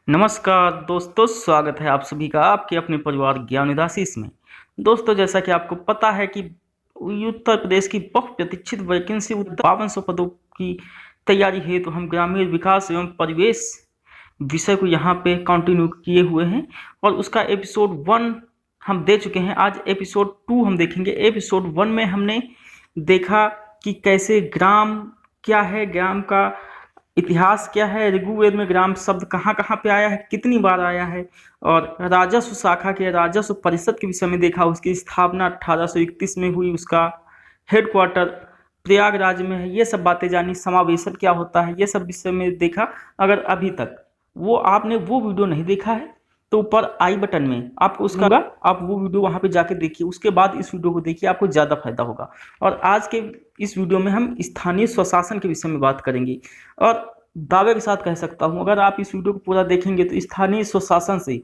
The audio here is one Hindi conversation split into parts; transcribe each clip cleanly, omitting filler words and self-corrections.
नमस्कार दोस्तों, स्वागत है आप सभी का आपके अपने परिवार ज्ञानदासीस में। दोस्तों, जैसा कि आपको पता है कि उत्तर प्रदेश की बहुप्रतीक्षित वैकेंसी 5200 पदों की तैयारी हेतु हम ग्रामीण विकास एवं परिवेश विषय को यहाँ पे कंटिन्यू किए हुए हैं और उसका एपिसोड 1 हम दे चुके हैं। आज एपिसोड 2 हम देखेंगे। एपिसोड 1 में हमने देखा कि कैसे ग्राम क्या है, ग्राम का इतिहास क्या है, ऋग्वेद में ग्राम शब्द कहाँ कहाँ पे आया है, कितनी बार आया है, और राजस्व शाखा के राजस्व परिषद के विषय में देखा। उसकी स्थापना 1831 में हुई, उसका हेडक्वार्टर प्रयागराज में है। ये सब बातें जानी, समावेशन क्या होता है, ये सब विषय में देखा। अगर अभी तक आपने वो वीडियो नहीं देखा है तो ऊपर आई बटन में आपको उसका आप वो वीडियो वहां पे जाके देखिए, उसके बाद इस वीडियो को देखिए, आपको ज़्यादा फायदा होगा। और आज के इस वीडियो में हम स्थानीय स्वशासन के विषय में बात करेंगे और दावे के साथ कह सकता हूं, अगर आप इस वीडियो को पूरा देखेंगे तो स्थानीय स्वशासन से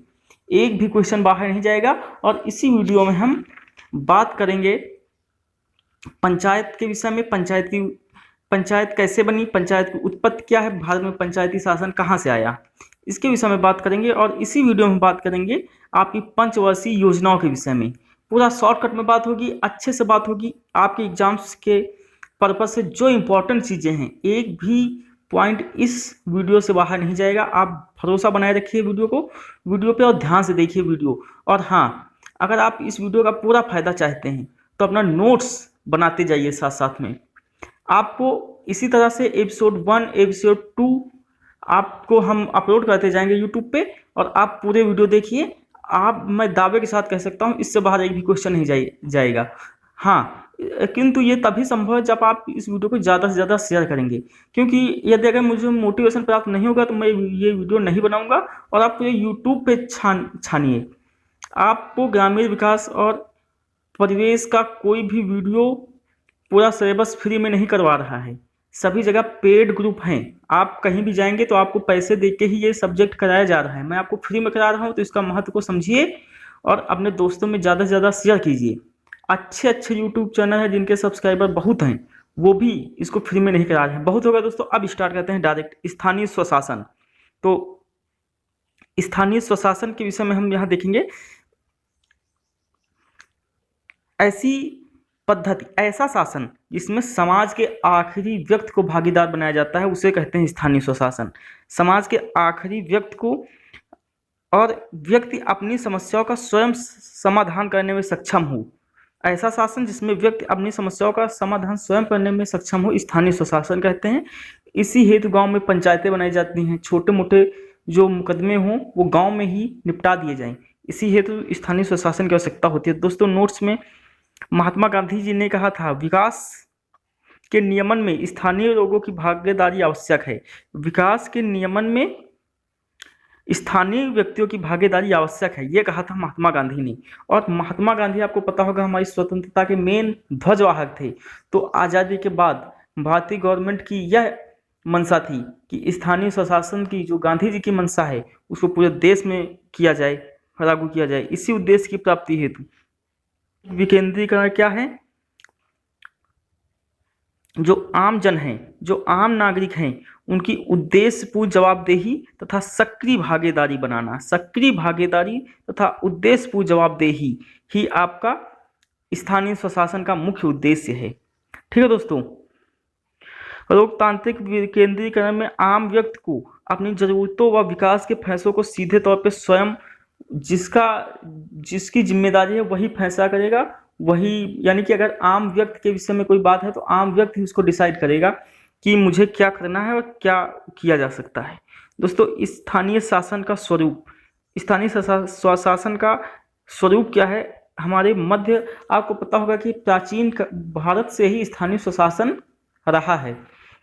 एक भी क्वेश्चन बाहर नहीं जाएगा। और इसी वीडियो में हम बात करेंगे पंचायत के विषय में। पंचायत कैसे बनी, पंचायत की उत्पत्ति क्या है, भारत में पंचायती शासन कहाँ से आया, इसके विषय में बात करेंगे। और इसी वीडियो में बात करेंगे आपकी पंचवर्षीय योजनाओं के विषय में। पूरा शॉर्टकट में बात होगी, अच्छे से बात होगी। आपके एग्जाम्स के पर्पज से जो इंपॉर्टेंट चीज़ें हैं, एक भी पॉइंट इस वीडियो से बाहर नहीं जाएगा। आप भरोसा बनाए रखिए वीडियो पे और ध्यान से देखिए वीडियो। और हाँ, अगर आप इस वीडियो का पूरा फायदा चाहते हैं तो अपना नोट्स बनाते जाइए साथ साथ में। आपको इसी तरह से एपिसोड 1 एपिसोड 2 आपको हम अपलोड करते जाएंगे यूट्यूब पे, और आप पूरे वीडियो देखिए। मैं दावे के साथ कह सकता हूँ इससे बाहर एक भी क्वेश्चन नहीं जाएगा। हाँ, किंतु ये तभी संभव है जब आप इस वीडियो को ज़्यादा से ज़्यादा शेयर करेंगे, क्योंकि यदि अगर मुझे मोटिवेशन प्राप्त नहीं होगा तो मैं ये वीडियो नहीं बनाऊंगा। और आप ये यूट्यूब पे छानिए। आपको ग्रामीण विकास और परिवेश का कोई भी वीडियो पूरा सिलेबस फ्री में नहीं करवा रहा है, सभी जगह पेड ग्रुप हैं। आप कहीं भी जाएंगे तो आपको पैसे दे के ही ये सब्जेक्ट कराया जा रहा है। मैं आपको फ्री में करा रहा हूँ, तो इसका महत्व को समझिए और अपने दोस्तों में ज़्यादा से ज़्यादा शेयर कीजिए। अच्छे अच्छे यूट्यूब चैनल हैं जिनके सब्सक्राइबर बहुत हैं, वो भी इसको फ्री में नहीं करा रहे हैं। बहुत होगा दोस्तों। अब स्टार्ट करते हैं डायरेक्ट स्थानीय स्वशासन। तो स्थानीय स्वशासन के विषय में हम यहाँ देखेंगे ऐसी पद्धति, ऐसा शासन जिसमें समाज के आखिरी व्यक्ति को भागीदार बनाया जाता है, उसे कहते हैं स्थानीय स्वशासन। समाज के आखिरी व्यक्ति को, और व्यक्ति अपनी समस्याओं का स्वयं समाधान करने में सक्षम हो, ऐसा शासन जिसमें व्यक्ति अपनी समस्याओं का समाधान स्वयं करने में सक्षम हो, स्थानीय स्वशासन कहते हैं। इसी हेतु गांव में पंचायतें बनाई जाती हैं। छोटे मोटे जो मुकदमे हों वो गांव में ही निपटा दिए जाएं, इसी हेतु स्थानीय स्वशासन की आवश्यकता होती है। दोस्तों, नोट्स में महात्मा गांधी जी ने कहा था, विकास के नियमन में स्थानीय लोगों की भागीदारी आवश्यक है। विकास के नियमन में स्थानीय व्यक्तियों की भागीदारी आवश्यक है, ये कहा था महात्मा गांधी ने। और महात्मा गांधी, आपको पता होगा, हमारी स्वतंत्रता के मेन ध्वजवाहक थे। तो आज़ादी के बाद भारतीय गवर्नमेंट की यह मंशा थी कि स्थानीय स्वशासन की जो गांधी जी की मंशा है उसको पूरे देश में किया जाए, लागू किया जाए। इसी उद्देश्य की प्राप्ति हेतु विकेंद्रीकरण क्या है, जो आम जन हैं, जो आम नागरिक हैं, उनकी उद्देश्यपूर्ण जवाबदेही तथा सक्रिय भागीदारी बनाना। सक्रिय भागीदारी तथा उद्देश्यपूर्ण जवाबदेही ही आपका स्थानीय स्वशासन का मुख्य उद्देश्य है। ठीक है दोस्तों। लोकतांत्रिक विकेंद्रीकरण में आम व्यक्ति को अपनी जरूरतों व विकास के फैसलों को सीधे तौर पर स्वयं जिसकी जिम्मेदारी है वही फैसला करेगा, वही, यानी कि अगर आम व्यक्ति के विषय में कोई बात है तो आम व्यक्ति उसको डिसाइड करेगा कि मुझे क्या करना है और क्या किया जा सकता है। दोस्तों, स्थानीय शासन का स्वरूप, स्थानीय स्वशासन का स्वरूप क्या है हमारे मध्य, आपको पता होगा कि प्राचीन भारत से ही स्थानीय स्वशासन रहा है।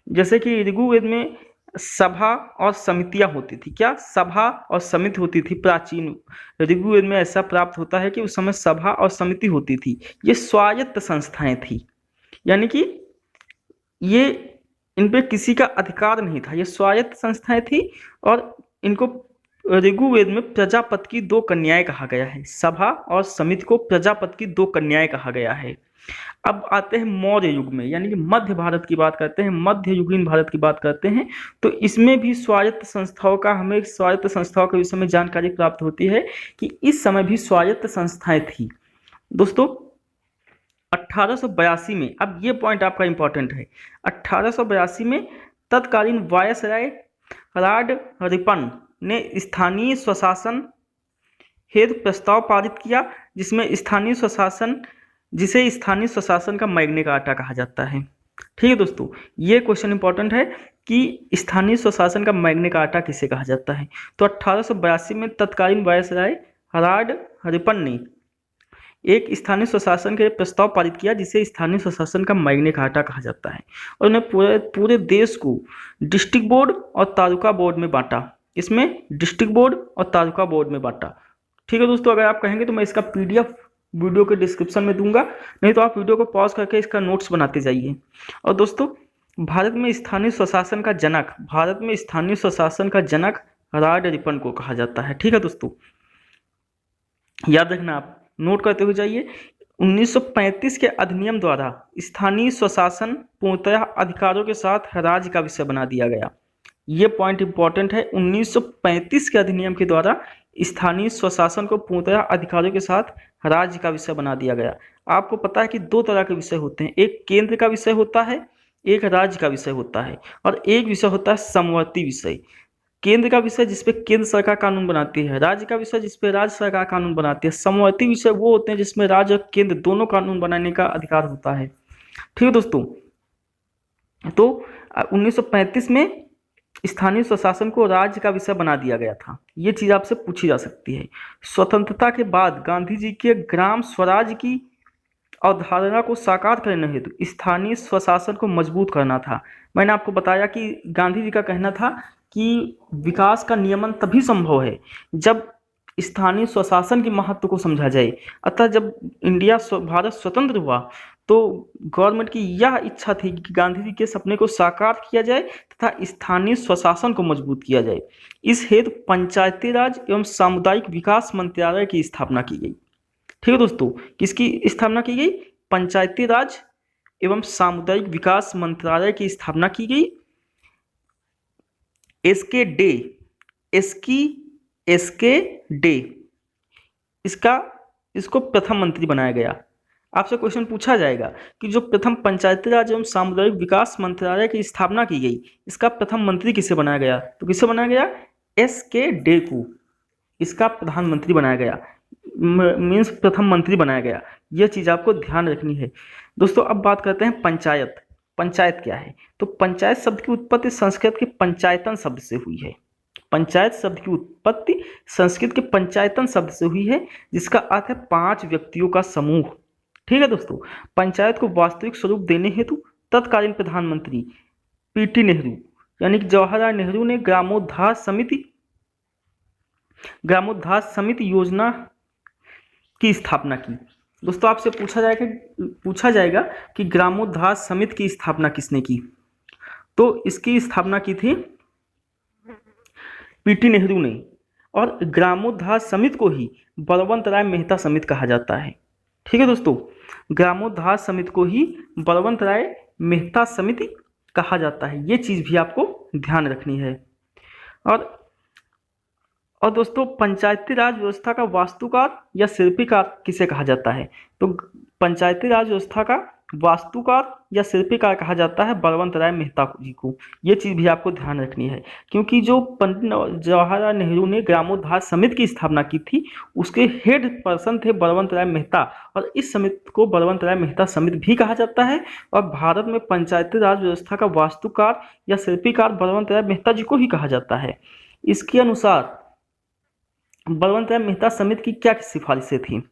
जैसे कि ऋग्वेद में सभा और समितियां होती थी। क्या सभा और समिति होती थी? प्राचीन ऋग्वेद में ऐसा प्राप्त होता है कि उस समय सभा और समिति होती थी। ये स्वायत्त संस्थाएं थी, यानी कि ये इन पे किसी का अधिकार नहीं था, ये स्वायत्त संस्थाएं थी। और इनको ऋग्वेद में प्रजापति की 2 कन्याएं कहा गया है। सभा और समिति को प्रजापति की 2 कन्याएं कहा गया है। अब आते हैं मौर्य युग में, यानी कि मध्य भारत की बात करते हैं, मध्ययुगीन भारत की बात करते हैं। तो इसमें भी हमें स्वायत्त संस्थाओं के विषय में जानकारी प्राप्त होती है कि इस समय भी स्वायत्त संस्थाएं थी। दोस्तों 1882 में, अब ये पॉइंट आपका इंपॉर्टेंट है, 1882 में तत्कालीन वायसराय लॉर्ड रिपन ने स्थानीय स्वशासन हेतु प्रस्ताव पारित किया, जिसे स्थानीय स्वशासन का मैग्ना कार्टा कहा जाता है। ठीक है दोस्तों, ये क्वेश्चन इंपॉर्टेंट है कि स्थानीय स्वशासन का मैग्ना कार्टा किसे कहा जाता है। तो 1882 में तत्कालीन वायसराय लॉर्ड रिपन ने एक स्थानीय स्वशासन के प्रस्ताव पारित किया, जिसे स्थानीय स्वशासन का मैग्ना कार्टा कहा जाता है, और उन्हें पूरे देश को डिस्ट्रिक्ट बोर्ड और तालुका बोर्ड में बांटा। इसमें डिस्ट्रिक्ट बोर्ड और तालुका बोर्ड में बांटा। ठीक है दोस्तों, अगर आप कहेंगे तो मैं इसका PDF वीडियो के डिस्क्रिप्शन में दूंगा, नहीं तो आप वीडियो को पॉज करके इसका नोट्स बनाते जाइए। और दोस्तों भारत में स्थानीय स्वशासन का जनक लॉर्ड रिपन को कहा जाता है। ठीक है दोस्तों, याद रखना, आप नोट करते हुए जाइए। 1935 के अधिनियम द्वारा स्थानीय स्वशासन पूर्णतः अधिकारों के साथ राज्य का विषय बना दिया गया। ये पॉइंट इंपॉर्टेंट है। 1935 के अधिनियम के द्वारा स्थानीय स्वशासन को पूर्णतः अधिकारों के साथ राज्य का विषय बना दिया गया। आपको पता है कि दो तरह के विषय होते हैं, एक केंद्र का विषय होता है, एक राज्य का विषय होता है, और एक विषय होता है समवर्ती विषय। केंद्र का विषय जिसपे केंद्र सरकार कानून बनाती है, राज्य का विषय जिसपे राज्य सरकार कानून बनाती है। समवर्ती विषय वो होते हैं जिसमें राज्य और केंद्र दोनों कानून बनाने का अधिकार होता है। ठीक है दोस्तों, तो 1935 में स्थानीय स्वशासन को राज्य का विषय बना दिया गया था। ये चीज आपसे पूछी जा सकती है। स्वतंत्रता के बाद गांधी जी के ग्राम स्वराज की अवधारणा को साकार करने हेतु स्थानीय स्वशासन को मजबूत करना था। मैंने आपको बताया कि गांधी जी का कहना था कि विकास का नियमन तभी संभव है जब स्थानीय स्वशासन के महत्व को समझा जाए। अतः जब भारत स्वतंत्र हुआ तो गवर्नमेंट की यह इच्छा थी कि गांधी जी के सपने को साकार किया जाए तथा स्थानीय स्वशासन को मजबूत किया जाए। इस हेतु पंचायती राज एवं सामुदायिक विकास मंत्रालय की स्थापना की गई। ठीक है दोस्तों, किसकी स्थापना की गई? पंचायती राज एवं सामुदायिक विकास मंत्रालय की स्थापना की गई। एसके डे इसको प्रथम मंत्री बनाया गया। आपसे क्वेश्चन पूछा जाएगा कि जो प्रथम पंचायती राज एवं सामुदायिक विकास मंत्रालय की स्थापना की गई, इसका प्रथम मंत्री किसे बनाया गया? तो किसे बनाया गया? एसके डे को इसका प्रधानमंत्री बनाया गया, मीन्स प्रथम मंत्री बनाया गया। यह चीज आपको ध्यान रखनी है। दोस्तों अब बात करते हैं पंचायत। पंचायत क्या है? तो पंचायत शब्द की उत्पत्ति संस्कृत के पंचायतन शब्द से हुई है। पंचायत शब्द की उत्पत्ति संस्कृत के पंचायतन शब्द से हुई है, जिसका अर्थ है 5 व्यक्तियों का समूह। ठीक है दोस्तों, पंचायत को वास्तविक स्वरूप देने हेतु तत्कालीन प्रधानमंत्री पीटी नेहरू यानी कि जवाहरलाल नेहरू ने ग्रामोद्धार समिति योजना की स्थापना की। दोस्तों आपसे पूछा जाएगा कि ग्रामोद्धार समिति की स्थापना किसने की? तो इसकी स्थापना की थी पीटी नेहरू ने, और ग्रामोद्धार समिति को ही बलवंत राय मेहता समिति कहा जाता है। ठीक है दोस्तों, ग्रामोद्धार समिति को ही बलवंत राय मेहता समिति कहा जाता है। ये चीज भी आपको ध्यान रखनी है। और दोस्तों पंचायती राज व्यवस्था का वास्तुकार या शिल्पीकार किसे कहा जाता है? तो पंचायती राज व्यवस्था का वास्तुकार या शिल्पीकार कहा जाता है बलवंत राय मेहता जी को। ये चीज भी आपको ध्यान रखनी है, क्योंकि जो पंडित जवाहरलाल नेहरू ने ग्रामोद्धार समिति की स्थापना की थी, उसके हेड पर्सन थे बलवंत राय मेहता, और इस समिति को बलवंत राय मेहता समिति भी कहा जाता है। और भारत में पंचायती राज व्यवस्था का वास्तुकार या शिल्पीकार बलवंत राय मेहता जी को ही कहा जाता है। इसके अनुसार बलवंत राय मेहता समिति की क्या सिफारिशें थी?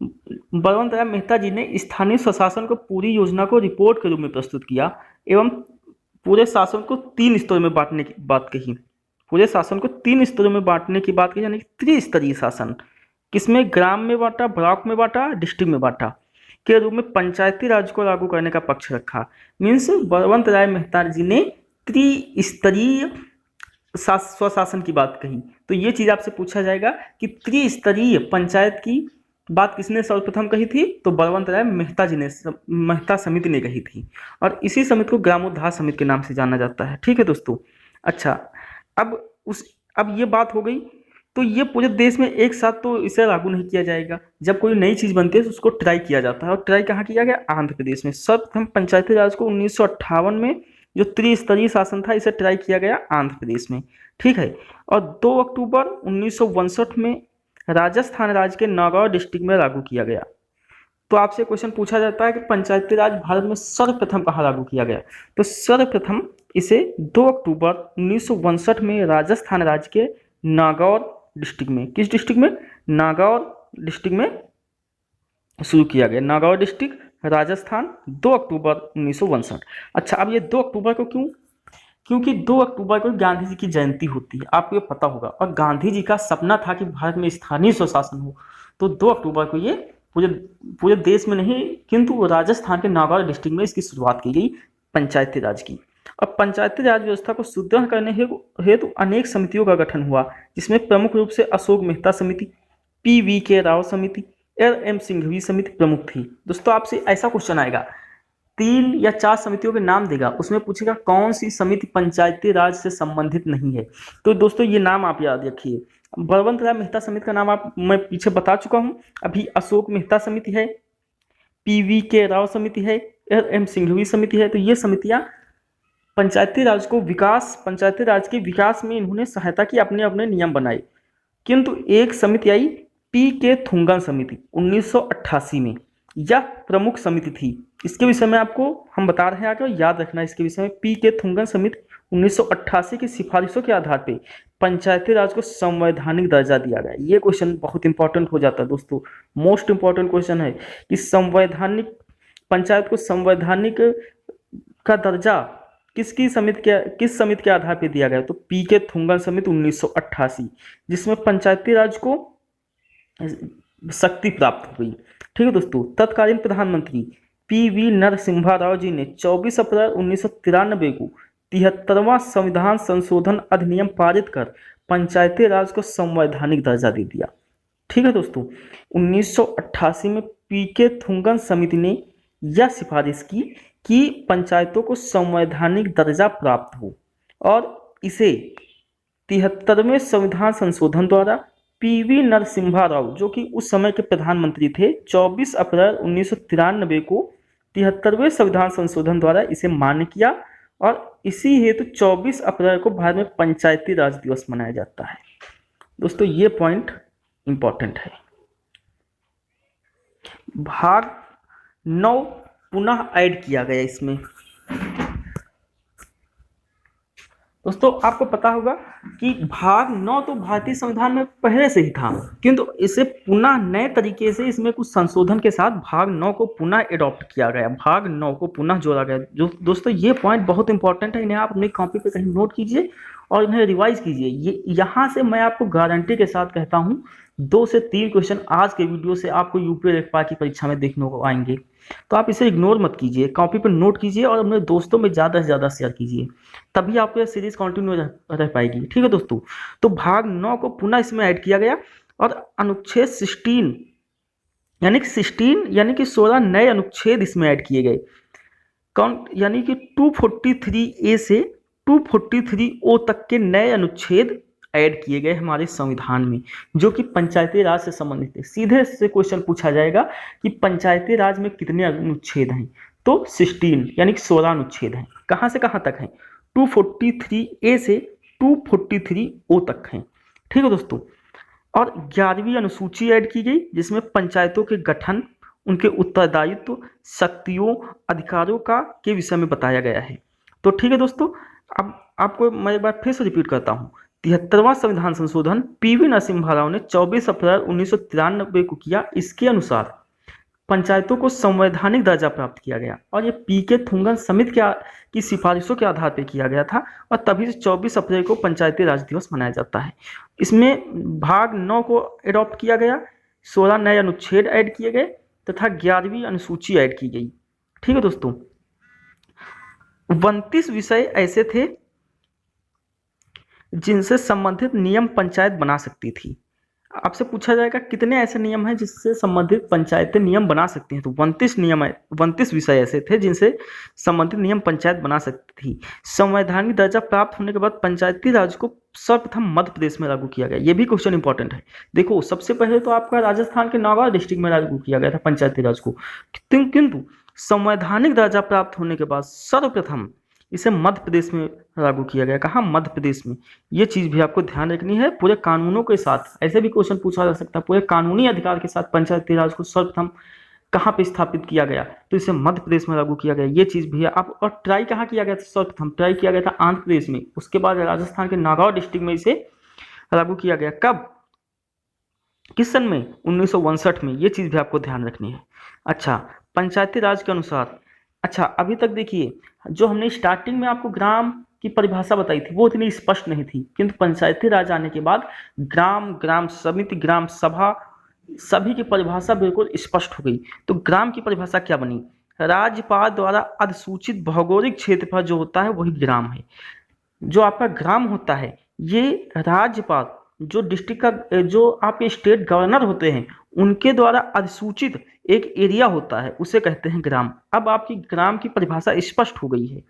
बलवंत राय मेहता जी ने स्थानीय स्वशासन को पूरी योजना को रिपोर्ट के रूप में प्रस्तुत किया एवं पूरे शासन को 3 स्तरों में बांटने की बात कही। पूरे शासन को 3 स्तरों में बांटने की बात कही, यानी त्रिस्तरीय शासन। किसमें? ग्राम में बांटा, ब्लॉक में बांटा, डिस्ट्रिक्ट में बांटा के रूप में पंचायती राज को लागू करने का पक्ष रखा। मीन्स बलवंत राय मेहता जी ने त्रिस्तरीय स्वशासन की बात कही। तो ये चीज आपसे पूछा जाएगा कि त्रिस्तरीय पंचायत की बात किसने सर्वप्रथम कही थी? तो बलवंत राय मेहता जी ने, मेहता समिति ने कही थी, और इसी समिति को ग्रामोद्धार समिति के नाम से जाना जाता है। ठीक है दोस्तों। अच्छा, अब अब ये बात हो गई, तो ये पूरे देश में एक साथ तो इसे लागू नहीं किया जाएगा। जब कोई नई चीज बनती है तो उसको ट्राई किया जाता है, और ट्राई कहाँ किया गया? आंध्र प्रदेश में। सर्वप्रथम पंचायती राज को 1958 में जो त्रिस्तरीय शासन था, इसे ट्राई किया गया आंध्र प्रदेश में। ठीक है। और 2 अक्टूबर 1962 में राजस्थान राज्य के नागौर डिस्ट्रिक्ट में लागू किया गया। तो आपसे क्वेश्चन पूछा जाता है कि पंचायती राज भारत में सर्वप्रथम कहाँ लागू किया गया? तो सर्वप्रथम इसे 2 अक्टूबर 1962 में राजस्थान राज्य के नागौर डिस्ट्रिक्ट में, किस डिस्ट्रिक्ट में? नागौर डिस्ट्रिक्ट में शुरू किया गया। नागौर डिस्ट्रिक्ट, राजस्थान, 2 अक्टूबर 1962। अच्छा, अब ये 2 अक्टूबर को क्यों? क्योंकि 2 अक्टूबर को गांधी जी की जयंती होती है, आपको ये पता होगा, और गांधी जी का सपना था कि भारत में स्थानीय स्वशासन हो। तो 2 अक्टूबर को ये पूरे पूरे देश में नहीं, किंतु राजस्थान के नागौर डिस्ट्रिक्ट में इसकी शुरुआत की गई पंचायती राज की। और पंचायती राज व्यवस्था को सुदृढ़ करने हेतु अनेक समितियों का गठन हुआ, जिसमें प्रमुख रूप से अशोक मेहता समिति, PV के राव समिति, LM सिंघवी समिति प्रमुख थी। दोस्तों, आपसे ऐसा क्वेश्चन आएगा, 3 या 4 समितियों के नाम देगा, उसमें पूछेगा कौन सी समिति पंचायती राज से संबंधित नहीं है। तो दोस्तों, ये नाम आप याद रखिए। बलवंत राय मेहता समिति का नाम मैं पीछे बता चुका हूं। अभी अशोक मेहता समिति है, PV के राव समिति है, LM सिंघवी समिति है। तो ये समितियां पंचायती राज के विकास में इन्होंने सहायता की, अपने अपने नियम बनाए। किंतु एक समिति आई, PK थुंगन समिति 1988 में, यह प्रमुख समिति थी। इसके विषय में आपको हम बता रहे हैं आगे, याद रखना इसके विषय में। PK थुंगन समिति 1988 की सिफारिशों के आधार पर पंचायती राज को संवैधानिक दर्जा दिया गया। ये क्वेश्चन बहुत इंपॉर्टेंट हो जाता है दोस्तों, मोस्ट इंपॉर्टेंट क्वेश्चन है कि पंचायत को संवैधानिक का दर्जा किस समिति के आधार पर दिया गया? तो PK थुंगन समिति 1988, जिसमें पंचायती राज को शक्ति प्राप्त हुई। ठीक है दोस्तों। तत्कालीन प्रधानमंत्री PV नरसिम्हा राव जी ने 24 अप्रैल 1993 को 73वां संविधान संशोधन अधिनियम पारित कर पंचायती राज को संवैधानिक दर्जा दे दिया। ठीक है दोस्तों। 1988 में PK थुंगन समिति ने यह सिफारिश की कि पंचायतों को संवैधानिक दर्जा प्राप्त हो, और इसे 73वें संविधान संशोधन द्वारा PV नरसिम्हा राव, जो कि उस समय के प्रधानमंत्री थे, 24 अप्रैल 1993 को 73वें संविधान संशोधन द्वारा इसे मान्य किया, और इसी हेतु 24 अप्रैल को भारत में पंचायती राज दिवस मनाया जाता है। दोस्तों, ये पॉइंट इंपॉर्टेंट है। भाग 9 पुनः ऐड किया गया इसमें। दोस्तों, आपको पता होगा कि भाग 9 तो भारतीय संविधान में पहले से ही था, किंतु इसे पुनः नए तरीके से इसमें कुछ संशोधन के साथ भाग 9 को पुनः एडॉप्ट किया गया, भाग 9 को पुनः जोड़ा गया। जो दोस्तों, ये पॉइंट बहुत इंपॉर्टेंट है, इन्हें आप अपनी कॉपी पे कहीं नोट कीजिए और इन्हें रिवाइज कीजिए। ये यहाँ से मैं आपको गारंटी के साथ कहता हूँ 2 से 3 क्वेश्चन आज के वीडियो से आपको यूपी लेखपाल की परीक्षा में देखने को आएंगे। तो आप इसे इग्नोर मत कीजिए, कॉपी पर नोट कीजिए और अपने दोस्तों में ज़्यादा से ज़्यादा शेयर कीजिए, तभी आपको यह सीरीज कंटिन्यू रह पाएगी। ठीक है दोस्तों। तो भाग 9 को पुनः इसमें ऐड किया गया, और अनुच्छेद 16 यानी कि 16 नए अनुच्छेद इसमें ऐड किए गए। यानी कि 243A से 243O तक के नए अनुच्छेद ऐड किए गए हमारे संविधान में, जो कि पंचायती राज से संबंधित है। सीधे से क्वेश्चन पूछा जाएगा कि पंचायती राज में कितने अनुच्छेद हैं? तो 16 यानी कि 16 अनुच्छेद हैं। कहां से कहां तक हैं? 243A से 243O तक हैं। ठीक है दोस्तों। और 11वीं अनुसूची ऐड की गई, जिसमें पंचायतों के गठन, उनके उत्तरदायित्व, शक्तियों, अधिकारों के विषय में बताया गया है। तो ठीक है दोस्तों, अब आपको मैं एक बार फिर से रिपीट करता हूँ। 73वां संविधान संशोधन PV नरसिम्हा राव ने 24 अप्रैल 1993 को किया। इसके अनुसार पंचायतों को संवैधानिक दर्जा प्राप्त किया गया, और ये PK थुंगन समिति की सिफारिशों के आधार पर किया गया था, और तभी से 24 अप्रैल को पंचायती राज दिवस मनाया जाता है। इसमें भाग 9 को एडॉप्ट किया गया, 16 नए अनुच्छेद ऐड किए गए तथा 11वीं अनुसूची ऐड की गई। ठीक है दोस्तों। 29 विषय ऐसे थे जिनसे संबंधित नियम पंचायत बना सकती थी। आपसे पूछा जाएगा कितने ऐसे नियम हैं जिससे संबंधित पंचायतें नियम बना सकती हैं, तो 29 नियम है, 29 विषय ऐसे थे जिनसे संबंधित नियम पंचायत बना सकती थी। संवैधानिक दर्जा प्राप्त होने के बाद पंचायती राज को सर्वप्रथम मध्य प्रदेश में लागू किया गया। ये भी क्वेश्चन इंपॉर्टेंट है। देखो सबसे पहले तो आपका राजस्थान के नागौर डिस्ट्रिक्ट में लागू किया गया था पंचायती राज को, किंतु संवैधानिक दर्जा प्राप्त होने के बाद सर्वप्रथम इसे मध्य प्रदेश में लागू किया गया। कहाँ? मध्य प्रदेश में। ये चीज भी आपको ध्यान रखनी है। पूरे कानूनों के साथ ऐसे भी क्वेश्चन पूछा जा सकता है, पूरे कानूनी अधिकार के साथ पंचायती राज को सर्वप्रथम कहाँ पे स्थापित किया गया, तो इसे मध्य प्रदेश में लागू किया गया। ये चीज भी है। आप और ट्राई कहाँ किया गया था? सर्वप्रथम ट्राई किया गया था आंध्र प्रदेश में, उसके बाद राजस्थान के नागौर डिस्ट्रिक्ट में इसे लागू किया गया। कब? किस सन में? 1962 में। ये चीज भी आपको ध्यान रखनी है। अच्छा, पंचायती राज के अनुसार, अच्छा अभी तक देखिए, जो हमने स्टार्टिंग में आपको ग्राम की परिभाषा बताई थी वो इतनी स्पष्ट नहीं थी, किंतु पंचायती राज आने के बाद ग्राम, ग्राम समिति, ग्राम सभा, सभी की परिभाषा बिल्कुल स्पष्ट हो गई। तो ग्राम की परिभाषा क्या बनी? राज्यपाल द्वारा अधिसूचित भौगोलिक क्षेत्र पर जो होता है वही ग्राम है। जो आपका ग्राम होता है ये राज्यपाल, जो डिस्ट्रिक्ट का, जो आपके स्टेट गवर्नर होते हैं उनके द्वारा अधिसूचित एक एरिया होता है, उसे कहते हैं ग्राम। अब आपकी ग्राम की परिभाषा स्पष्ट हो गई है।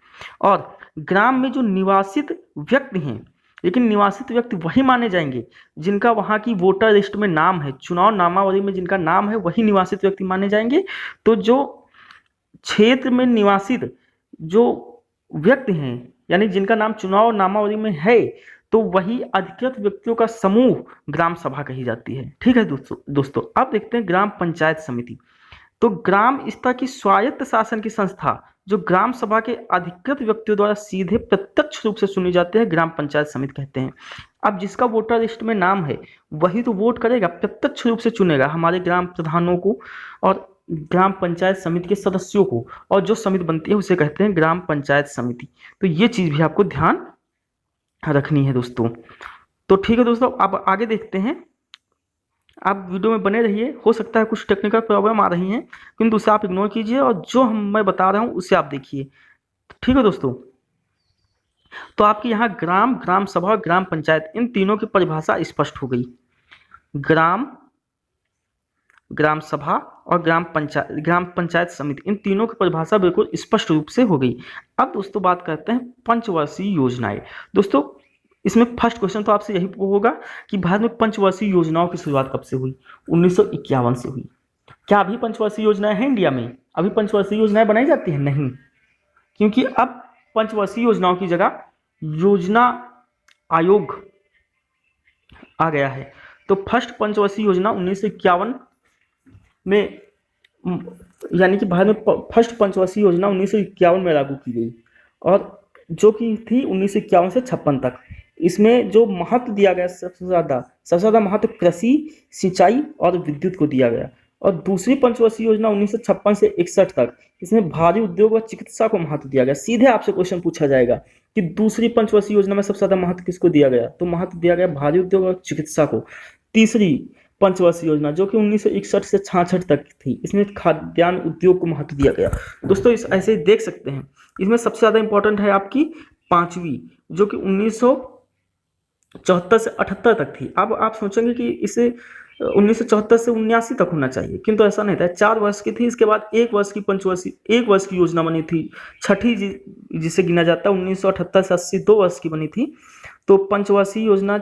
और ग्राम में जो निवासित व्यक्ति हैं, लेकिन निवासित व्यक्ति वही माने जाएंगे जिनका वहाँ की वोटर लिस्ट में नाम है, चुनाव नामावली में जिनका नाम है वही निवासित व्यक्ति माने जाएंगे। तो जो क्षेत्र में निवासित जो व्यक्ति हैं, यानी जिनका नाम चुनाव नामावली में है, तो वही अधिकृत व्यक्तियों का समूह ग्राम सभा कही जाती है। ठीक है दोस्तों अब देखते हैं ग्राम पंचायत समिति। तो ग्राम स्तर की स्वायत्त शासन की संस्था जो ग्राम सभा के अधिकृत व्यक्तियों द्वारा सीधे प्रत्यक्ष रूप से चुनी जाती है, ग्राम पंचायत समिति कहते हैं। अब जिसका वोटर लिस्ट में नाम है वही तो वोट करेगा, प्रत्यक्ष रूप से चुनेगा हमारे ग्राम प्रधानों को और ग्राम पंचायत समिति के सदस्यों को, और जो समिति बनती है उसे कहते हैं ग्राम पंचायत समिति। तो ये चीज भी आपको ध्यान रखनी है दोस्तों। तो ठीक है दोस्तों, अब आगे देखते हैं। आप वीडियो में बने रहिए, हो सकता है कुछ टेक्निकल प्रॉब्लम आ रही हैं, किंतु उसे आप इग्नोर कीजिए और जो मैं बता रहा हूँ उसे आप देखिए। ठीक है दोस्तों, तो आपकी यहाँ ग्राम, ग्राम सभा और ग्राम पंचायत, इन तीनों की परिभाषा स्पष्ट हो गई। ग्राम, ग्राम सभा और ग्राम पंचायत समिति, इन तीनों की परिभाषा बिल्कुल स्पष्ट रूप से हो गई। अब दोस्तों बात करते हैं पंचवर्षीय योजनाएं। दोस्तों इसमें फर्स्ट क्वेश्चन तो आपसे यही होगा कि भारत में पंचवर्षीय योजनाओं की शुरुआत कब से हुई? 1951 से हुई। क्या अभी पंचवर्षीय योजनाएं हैं इंडिया में? अभी पंचवर्षीय योजनाएं बनाई जाती हैं? नहीं, क्योंकि अब पंचवर्षीय योजनाओं की जगह योजना आयोग आ गया है। तो फर्स्ट पंचवर्षीय योजना 1951 में, यानी कि भारत में फर्स्ट पंचवर्षीय योजना 1951 में लागू की गई, और जो कि थी 1951 से 56 तक। इसमें जो महत्व दिया गया सबसे ज़्यादा महत्व कृषि, सिंचाई और विद्युत को दिया गया। और दूसरी पंचवर्षीय योजना 1956 से 61 तक, इसमें भारी उद्योग व चिकित्सा को महत्व दिया गया। सीधे आपसे क्वेश्चन पूछा जाएगा कि दूसरी पंचवर्षीय योजना में सबसे ज़्यादा महत्व किसको दिया गया? तो महत्व दिया गया भारी उद्योग और चिकित्सा को। तीसरी पंचवर्षीय योजना जो कि 1961 से 66 तक थी, इसमें खाद्यान्न उद्योग को महत्व दिया गया। दोस्तों इस ऐसे देख सकते हैं, इसमें सबसे ज़्यादा इंपॉर्टेंट है आपकी पांचवी, जो कि 1974 से 78 तक थी। अब आप सोचेंगे कि इसे 1974 से 79 तक होना चाहिए, किंतु ऐसा नहीं था। 4 वर्ष की थी, इसके बाद 1 वर्ष की पंचवर्षीय, 1 वर्ष की योजना बनी थी, छठी जिसे गिना जाता है। 1978 से 80 2 वर्ष की बनी थी। तो पंचवर्षीय योजना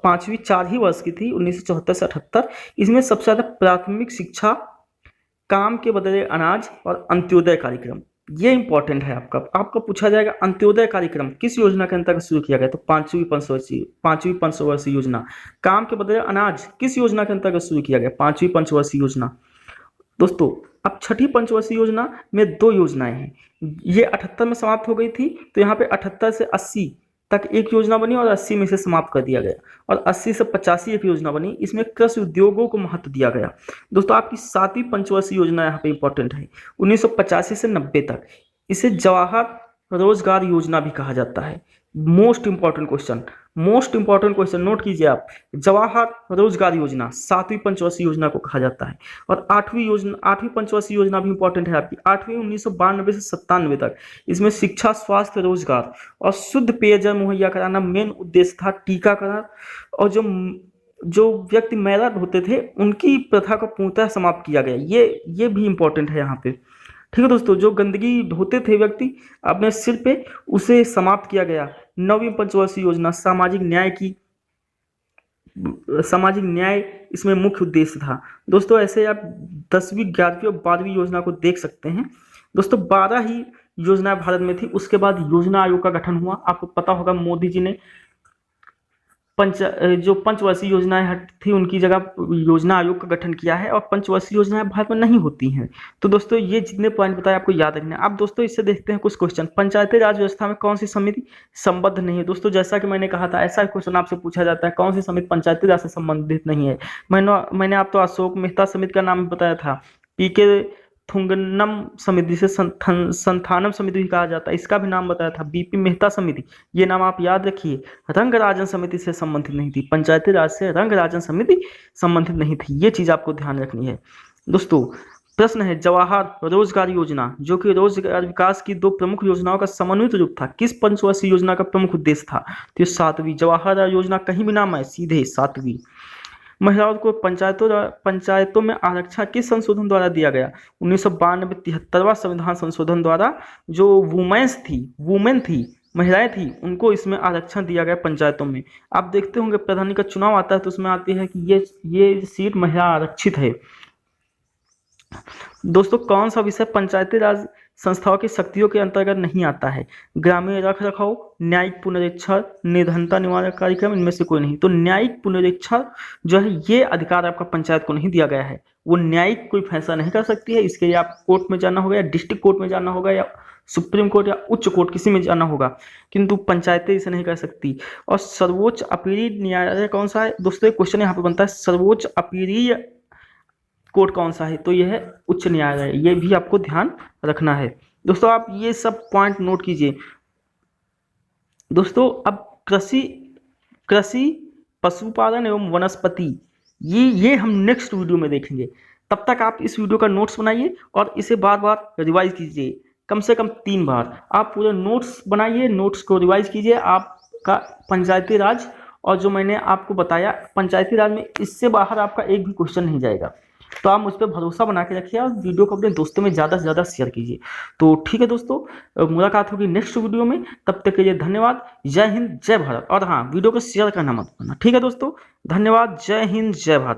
पांचवी 4 ही वर्ष की थी, 1974 से 78। इसमें सबसे ज़्यादा प्राथमिक शिक्षा, काम के बदले अनाज और अंत्योदय कार्यक्रम, ये इंपॉर्टेंट है। आपका पूछा जाएगा अंत्योदय कार्यक्रम किस योजना के अंतर्गत शुरू किया गया? तो पांचवी पंचवर्षीय योजना। काम के बदले अनाज किस योजना के अंतर्गत शुरू किया गया? पांचवी पंचवर्षीय योजना। दोस्तों अब छठी पंचवर्षीय योजना में 2 योजनाएं हैं, ये 78 में समाप्त हो गई थी, तो यहाँ पे 78 से 80 तक एक योजना बनी और 80 में से समाप्त कर दिया गया, और 80 से 85 एक योजना बनी। इसमें कृषि उद्योगों को महत्व दिया गया। दोस्तों आपकी 7वीं पंचवर्षीय योजना यहाँ पे इंपॉर्टेंट है, 1985 से 90 तक। इसे जवाहर रोजगार योजना भी कहा जाता है। मोस्ट इंपॉर्टेंट क्वेश्चन नोट कीजिए आप, जवाहर रोजगार योजना 7वीं पंचवर्षीय योजना को कहा जाता है। और 8वीं पंचवर्षीय योजना भी इंपॉर्टेंट है आपकी, 8वीं 1992 से 97 तक। इसमें शिक्षा, स्वास्थ्य, रोजगार और शुद्ध पेयजल मुहैया कराना मेन उद्देश्य था। टीकाकरण और जो जो व्यक्ति मैराट होते थे उनकी प्रथा को पूर्णतः समाप्त किया गया। ये भी इम्पोर्टेंट है यहाँ पे। ठीक है दोस्तों, जो गंदगी ढोते थे व्यक्ति अपने सिर पे, उसे समाप्त किया गया। 9वीं पंचवर्षीय योजना सामाजिक न्याय इसमें मुख्य उद्देश्य था। दोस्तों ऐसे आप 10वीं 11वीं और 12वीं योजना को देख सकते हैं। दोस्तों 12 ही योजनाएं भारत में थी। उसके बाद योजना आयोग का गठन हुआ। आपको पता होगा मोदी जी ने जो पंचवर्षीय योजनाएं थी उनकी जगह योजना आयोग का गठन किया है, और पंचवर्षीय योजनाएं भारत में नहीं होती हैं। तो दोस्तों ये जितने पॉइंट बताए आपको याद रखना है। अब दोस्तों इससे देखते हैं कुछ क्वेश्चन। पंचायती राज व्यवस्था में कौन सी समिति संबद्ध नहीं है? दोस्तों जैसा कि मैंने कहा था, ऐसा क्वेश्चन आपसे पूछा जाता है, कौन सी समिति पंचायती राज से संबंधित नहीं है? मैंने आपको अशोक मेहता समिति का नाम बताया था। पीके थुंगनम समिति से संथानम समिति भी कहा जाता है, इसका भी नाम बताया था। बीपी मेहता समिति, ये नाम आप याद रखिए। रंगराजन समिति से संबंधित नहीं थी, पंचायती राज से रंगराजन समिति संबंधित नहीं थी। ये चीज आपको ध्यान रखनी है। दोस्तों प्रश्न है, जवाहर रोजगार योजना जो कि रोजगार विकास की 2 प्रमुख योजनाओं का समन्वित रूप था, किस पंचवर्षीय योजना का प्रमुख उद्देश्य था? तो 7वीं जवाहर योजना, कहीं भी नाम है सीधे 7वीं। महिलाओं को पंचायतों में आरक्षण किस संशोधन द्वारा दिया गया? 1992 73वां संविधान संशोधन द्वारा जो वुमेन थी, महिलाएं थी, उनको इसमें आरक्षण दिया गया पंचायतों में। आप देखते होंगे प्रधानी का चुनाव आता है तो उसमें आती है कि ये सीट महिला आरक्षित है। दोस्तों कौन सा विषय पंचायती राज संस्थाओं की शक्तियों के अंतर्गत नहीं आता है? ग्रामीण रख रखाव, न्यायिक पुनरीक्षण, निर्धनता निवारण कार्यक्रम, इनमें से कोई नहीं। तो न्यायिक पुनरीक्षण जो है ये अधिकार आपका पंचायत को नहीं दिया गया है। वो न्यायिक कोई फैसला नहीं कर सकती है, इसके लिए आप कोर्ट में जाना होगा, या डिस्ट्रिक्ट कोर्ट में जाना होगा, या सुप्रीम कोर्ट या उच्च कोर्ट किसी में जाना होगा, किंतु पंचायतें इसे नहीं कर सकती। और सर्वोच्च अपीलीय न्यायालय कौन सा है? दोस्तों एक क्वेश्चन यहाँ पे बनता है, सर्वोच्च अपीलीय कोर्ट कौन सा है? तो यह है उच्च न्यायालय। ये भी आपको ध्यान रखना है। दोस्तों आप ये सब पॉइंट नोट कीजिए। दोस्तों अब कृषि पशुपालन एवं वनस्पति, ये हम नेक्स्ट वीडियो में देखेंगे। तब तक आप इस वीडियो का नोट्स बनाइए और इसे बार बार रिवाइज कीजिए, कम से कम 3 बार। आप पूरे नोट्स बनाइए, नोट्स को रिवाइज कीजिए। आपका पंचायती राज और जो मैंने आपको बताया पंचायती राज में, इससे बाहर आपका एक भी क्वेश्चन नहीं जाएगा। तो आप मुझ पर भरोसा बना के रखिए और वीडियो को अपने दोस्तों में ज़्यादा से ज़्यादा शेयर कीजिए। तो ठीक है दोस्तों, मुलाकात होगी नेक्स्ट वीडियो में। तब तक के लिए धन्यवाद। जय हिंद जय भारत। और हाँ, वीडियो को शेयर करना मत भूलना। ठीक है दोस्तों, धन्यवाद। जय हिंद जय भारत।